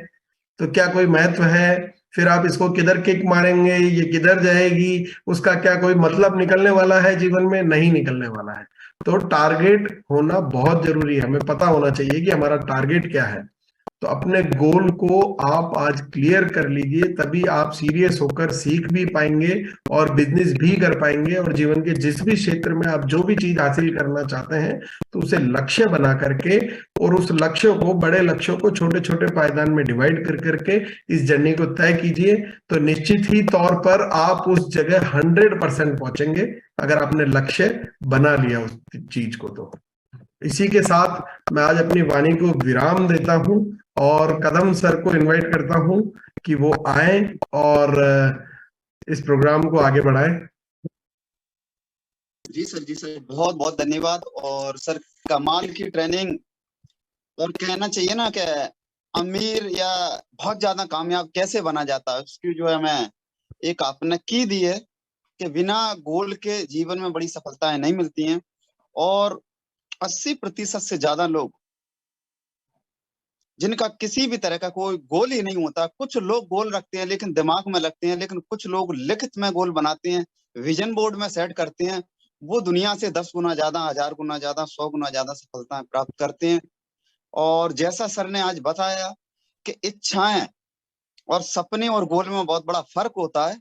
तो क्या कोई महत्व है? फिर आप इसको किधर किक मारेंगे, ये किधर जाएगी, उसका क्या कोई मतलब निकलने वाला है? जीवन में नहीं निकलने वाला है। तो टारगेट होना बहुत जरूरी है। हमें पता होना चाहिए कि हमारा टारगेट क्या है। तो अपने गोल को आप आज क्लियर कर लीजिए, तभी आप सीरियस होकर सीख भी पाएंगे और बिजनेस भी कर पाएंगे। और जीवन के जिस भी क्षेत्र में आप जो भी चीज हासिल करना चाहते हैं, तो उसे लक्ष्य बना करके, और उस लक्ष्य को, बड़े लक्ष्यों को छोटे छोटे पायदान में डिवाइड कर करके इस जर्नी को तय कीजिए। तो निश्चित ही तौर पर आप उस जगह 100% पहुंचेंगे, अगर आपने लक्ष्य बना लिया उस चीज को। तो इसी के साथ मैं आज अपनी वाणी को विराम देता हूं और कदम सर को इनवाइट करता हूं कि वो आए और इस प्रोग्राम को आगे बढ़ाएं। जी सर, बहुत बहुत धन्यवाद। और सर, कमाल की ट्रेनिंग। और कहना चाहिए ना कि अमीर या बहुत ज्यादा कामयाब कैसे बना जाता है, उसकी जो है हमें एक आपने की दी है कि बिना गोल के जीवन में बड़ी सफलताएं नहीं मिलती हैं। और 80% से ज्यादा लोग जिनका किसी भी तरह का कोई गोल ही नहीं होता, कुछ लोग गोल रखते हैं लेकिन दिमाग में लगते हैं, लेकिन कुछ लोग लिखित में गोल बनाते हैं, विजन बोर्ड में सेट करते हैं, वो दुनिया से 10 गुना ज्यादा, 1000 गुना ज्यादा, 100 गुना ज्यादा सफलताएं प्राप्त करते हैं। और जैसा सर ने आज बताया कि इच्छाएं और सपने और गोल में बहुत बड़ा फर्क होता है।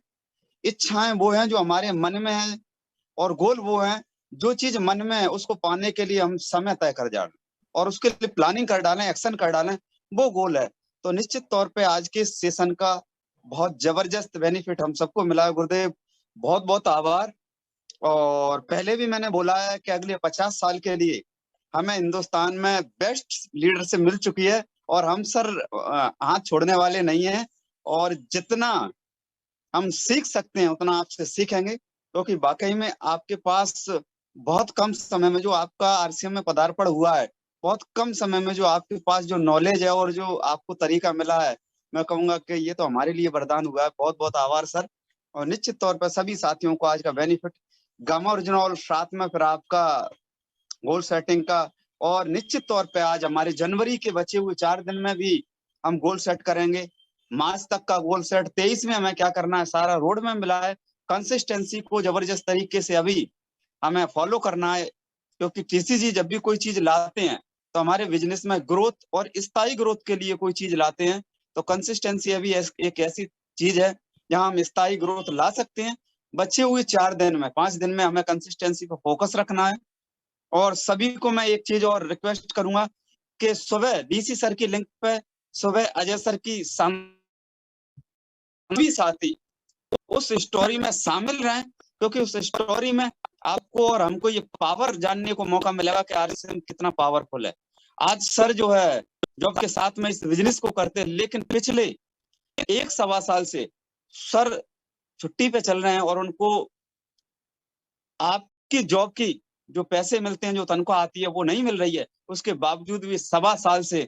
इच्छाएं वो हैं जो हमारे मन में है, और गोल वो है जो चीज मन में है उसको पाने के लिए हम समय तय कर जाए और उसके लिए प्लानिंग कर डालें, एक्शन कर डालें, वो गोल है। तो निश्चित तौर पे आज के सेशन का बहुत जबरदस्त बेनिफिट हम सबको मिला है। गुरुदेव, बहुत बहुत आभार। और पहले भी मैंने बोला है कि अगले 50 साल के लिए हमें हिंदुस्तान में बेस्ट लीडरशिप मिल चुकी है, और हम सर हाथ छोड़ने वाले नहीं हैं। और जितना हम सीख सकते हैं उतना आपसे सीखेंगे, क्योंकि वाकई में आपके पास बहुत कम समय में जो आपका आरसीएम में पदार्पण हुआ है, बहुत कम समय में जो आपके पास जो नॉलेज है और जो आपको तरीका मिला है, मैं कहूंगा कि ये तो हमारे लिए वरदान हुआ है। बहुत बहुत आभार सर। और निश्चित तौर पर सभी साथियों को आज का बेनिफिट गामा ओरिजिनल, साथ में फिर आपका गोल सेटिंग का। और निश्चित तौर पे आज हमारे जनवरी के बचे हुए 4 दिन में भी हम गोल सेट करेंगे। मार्च तक का गोल सेट, 23 में हमें क्या करना है सारा रोड में मिला है। कंसिस्टेंसी को जबरदस्त तरीके से अभी हमें फॉलो करना है, क्योंकि टीसीजी जब भी कोई चीज लाते हैं तो हमारे बिजनेस में ग्रोथ और स्थायी ग्रोथ के लिए कोई चीज लाते हैं, तो कंसिस्टेंसी अभी एक ऐसी चीज है जहां हम स्थायी ग्रोथ ला सकते हैं। बचे हुए 4 दिन में, 5 दिन में हमें कंसिस्टेंसी पर फोकस रखना है। और सभी को मैं एक चीज और रिक्वेस्ट करूंगा कि सुबह डीसी सर की लिंक पे, सुबह अजय सर की सभी साथी उस स्टोरी में शामिल रहें, क्योंकि उस स्टोरी में आपको और हमको ये पावर जानने को मौका मिलेगा कि आरसीएम कितना पावरफुल है। आज सर जो है जॉब के साथ में इस बिजनेस को करते हैं, लेकिन पिछले 1-1.25 साल से सर छुट्टी पे चल रहे हैं, और उनको आपकी जॉब की जो पैसे मिलते हैं, जो तनख्वाह आती है, वो नहीं मिल रही है। उसके बावजूद भी 1.25 साल से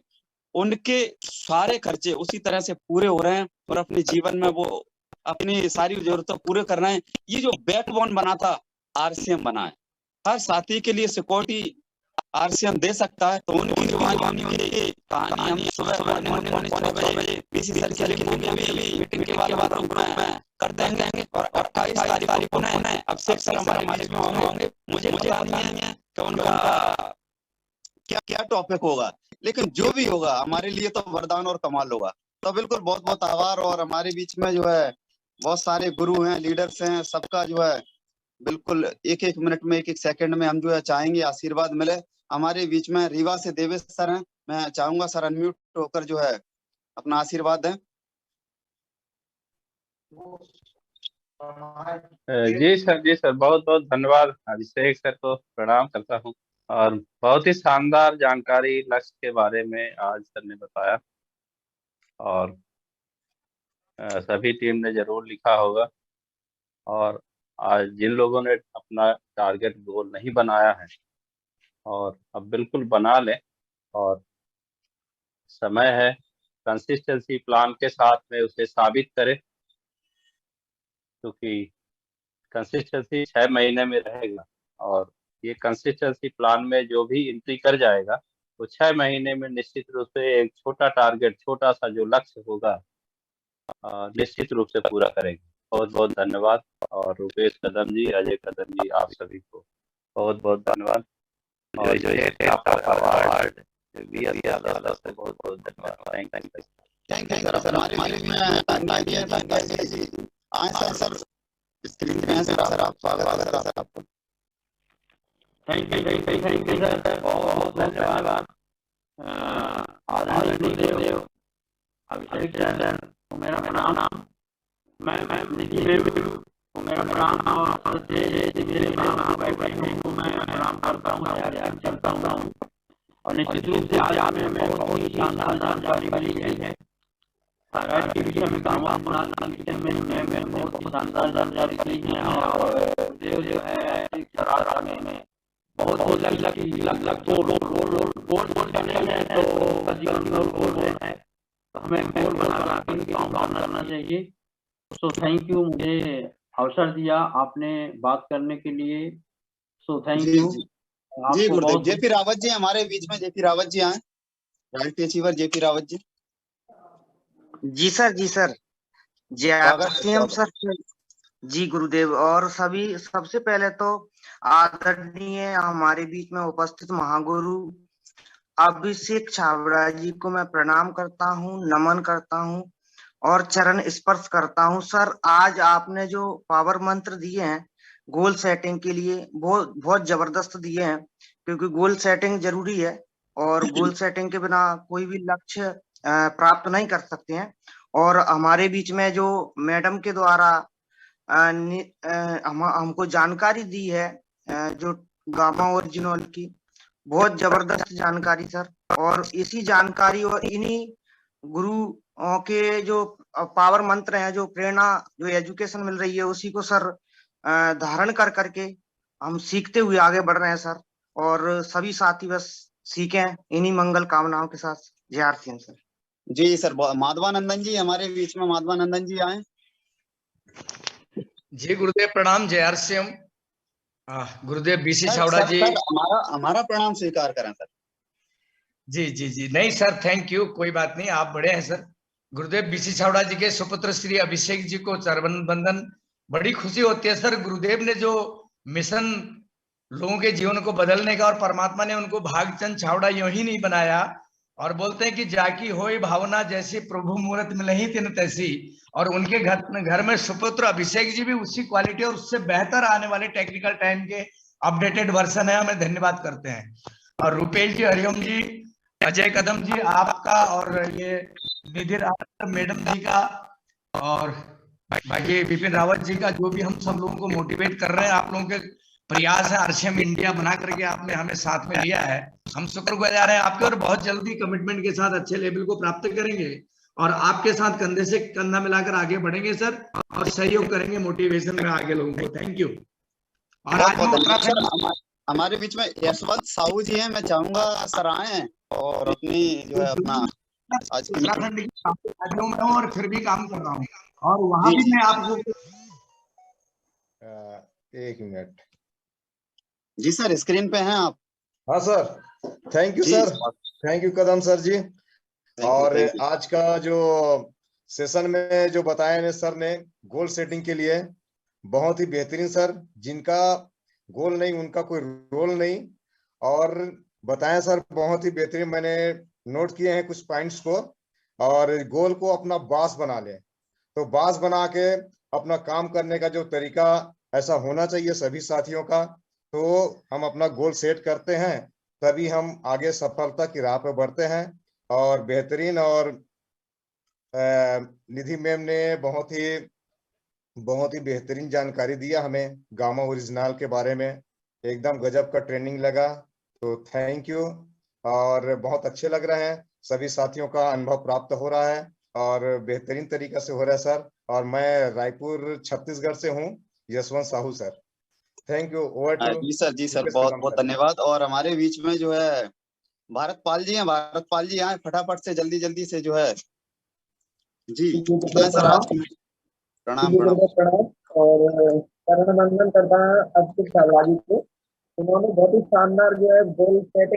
उनके सारे खर्चे उसी तरह से पूरे हो रहे हैं, और अपने जीवन में वो अपनी सारी जरूरतें पूरे कर रहे हैं। ये जो बैकबोन बना था, आरसीएम बना है। हर साथी के लिए सिक्योरिटी आरसीएम दे सकता है। तो उनकी जो कहानी हम सुबह पीसी सर की मीटिंग के बाद हम कर देंगे। और 28 तारीख को अभिषेक सर हमारे बीच में होंगे। मुझे पता नहीं है कि उनका क्या टॉपिक होगा, लेकिन जो भी होगा हमारे लिए तो वरदान और कमाल होगा। तो बिल्कुल बहुत बहुत आभार। और हमारे बीच में जो है बहुत सारे गुरु हैं, लीडर्स हैं, सबका जो है बिल्कुल एक एक मिनट में, एक एक सेकंड में हम जो है चाहेंगे आशीर्वाद मिले। हमारे बीच में रीवा से देवेश सर हैं, मैं चाहूंगा सर अनम्यूट होकर जो है अपना आशीर्वाद दें। जी सर, बहुत बहुत धन्यवाद। अभिषेक सर को प्रणाम करता हूँ। और बहुत ही शानदार जानकारी लक्ष्य के बारे में आज सर ने बताया, और सभी टीम ने जरूर लिखा होगा। और आज जिन लोगों ने अपना टारगेट गोल नहीं बनाया है, और अब बिल्कुल बना लें, और समय है कंसिस्टेंसी प्लान के साथ में उसे साबित करें, क्योंकि कंसिस्टेंसी 6 महीने में रहेगा। और ये कंसिस्टेंसी प्लान में जो भी एंट्री कर जाएगा वो 6 महीने में निश्चित रूप से एक छोटा टारगेट, छोटा सा जो लक्ष्य होगा, निश्चित रूप से पूरा करेंगे। बहुत बहुत धन्यवाद। और रुपेश कदम जी, अजय कदम जी, आप सभी को बहुत बहुत धन्यवाद। और जो ये अवार्ड यादव से बहुत बहुत धन्यवाद। Thank you sir. हमारे में आए सर स्क्रीन पे हैं सर, आप स्वागत है सर आपको। थैंक यू सर, बहुत धन्यवाद। आदरणीय गुरुदेव अभिषेक सर को मेरा प्रणाम। मैं निधि देव को मेरा प्रणाम, और मेरे नाम को मैं प्रणाम करता हूँ, याद करता हूँ। और निश्चित रूप से आज मैं बहुत ही शानदार जानकारी मिली है के विषय में, गाँव के में बहुत शानदार जानकारी दी है। और जो है में बहुत लग गोल करने हैं, तो जीवन में गोल है, तो हमें गोल बना काम करना चाहिए। सो थैंक यू, मुझे अवसर दिया आपने बात करने के लिए। So thank you ji Gurudev. JP Rawat ji हमारे बीच में, जेपी रावत जी आए, royalty achiever JP Rawat ji. जी सर जय सर। जी गुरुदेव। और सबसे पहले तो आदरणीय हमारे बीच में उपस्थित महागुरु अभिषेक छाबड़ा जी को मैं प्रणाम करता हूँ, नमन करता हूँ और चरण स्पर्श करता हूँ। सर, आज आपने जो पावर मंत्र दिए हैं गोल सेटिंग के लिए, बहुत जबरदस्त दिए हैं, क्योंकि गोल सेटिंग जरूरी है, और गोल सेटिंग के बिना कोई भी लक्ष्य प्राप्त नहीं कर सकते हैं। और हमारे बीच में जो मैडम के द्वारा हमको जानकारी दी है, जो गामा ओरिजिनल की, बहुत जबरदस्त जानकारी सर। और इसी जानकारी और इन्हीं गुरुओं के जो पावर मंत्र हैं, जो प्रेरणा, जो एजुकेशन मिल रही है, उसी को सर धारण कर करके हम सीखते हुए आगे बढ़ रहे हैं सर। और सभी साथी बस सीखें इन्हीं मंगल कामनाओं के साथ। जय आरसीएम सर। जी सर। माधवानंदन जी हमारे बीच में, माधवानंदन जी आए। जी गुरुदेव प्रणाम। जय आरसीएम। गुरुदेव बीसी छाबड़ा जी, हमारा प्रणाम स्वीकार करें सर। जी नहीं सर, थैंक यू, कोई बात नहीं, आप बड़े हैं सर। गुरुदेव बीसी छाबड़ा जी के सुपुत्र श्री अभिषेक जी को चरण बंदन। बड़ी खुशी होती है सर, गुरुदेव ने जो मिशन लोगों के जीवन को बदलने का, और परमात्मा ने उनको भागचंद छाबड़ा यूं ही नहीं बनाया, और बोलते हैं कि जाकी होई भावना जैसी प्रभु मूर्त में नहीं तीन तैसी। और उनके घर में सुपुत्र अभिषेक जी भी उसी क्वालिटी और उससे बेहतर आने वाले टेक्निकल टाइम के अपडेटेड वर्जन है, हमें धन्यवाद करते हैं। और रुपेश जी, हरिओम जी, अजय कदम जी, आपका, और ये निधि रावत मैडम जी का, और बाकी विपिन रावत जी का, जो भी हम सब लोगों को मोटिवेट कर रहे हैं, आप लोगों के प्रयास है आरसीएम इंडिया बना करके आपने हमें साथ में लिया है, हम शुक्रगुजार हैं आपके। और बहुत जल्दी कमिटमेंट के साथ अच्छे लेवल को प्राप्त करेंगे, और आपके साथ कंधे से कंधा मिलाकर आगे बढ़ेंगे सर, और सहयोग करेंगे मोटिवेशन में आगे लोगों को। Thank you. और आज हमारे बीच में यशवंत साहू जी हैं, मैं चाहूंगा सर आए और अपनी जो है अपना आज उत्तराखंड में हूँ और फिर भी काम कर रहा हूँ, और वहां भी मैं आपको एक मिनट। जी सर, स्क्रीन पे हैं आप। हाँ sir, thank you sir, thank you Kadam sir ji. और आज का जो सेशन में जो बताया सर ने गोल सेटिंग के लिए, बहुत ही बेहतरीन सर। जिनका गोल नहीं उनका कोई रोल नहीं, और बताया सर बहुत ही बेहतरीन। मैंने नोट किए हैं कुछ पॉइंट्स को। और गोल को अपना बास बना ले, तो बास बना के अपना काम करने का जो तरीका ऐसा होना चाहिए सभी साथियों का, तो हम अपना गोल सेट करते हैं, तभी हम आगे सफलता की राह पर बढ़ते हैं। और बेहतरीन और निधि मैम ने बहुत ही बेहतरीन जानकारी दिया हमें गामा ओरिजिनल के बारे में, एकदम गजब का ट्रेनिंग लगा, तो थैंक यू। और बहुत अच्छे लग रहे हैं, सभी साथियों का अनुभव प्राप्त हो रहा है और बेहतरीन तरीका से हो रहा है सर। और मैं रायपुर छत्तीसगढ़ से हूँ, Yashwant Sahu sir. Thank you. Over to. जी सर बहुत बहुत धन्यवाद। और हमारे बीच में जो है भारतपाल जी हैं, भारतपाल जी आए फटाफट से, जल्दी से जो है जी बताएं सर आज की। प्रणाम और करण बंधन करता है अभिषेक छाबड़ा जी को। उन्होंने बहुत ही शानदार जो है गोल सेटिंग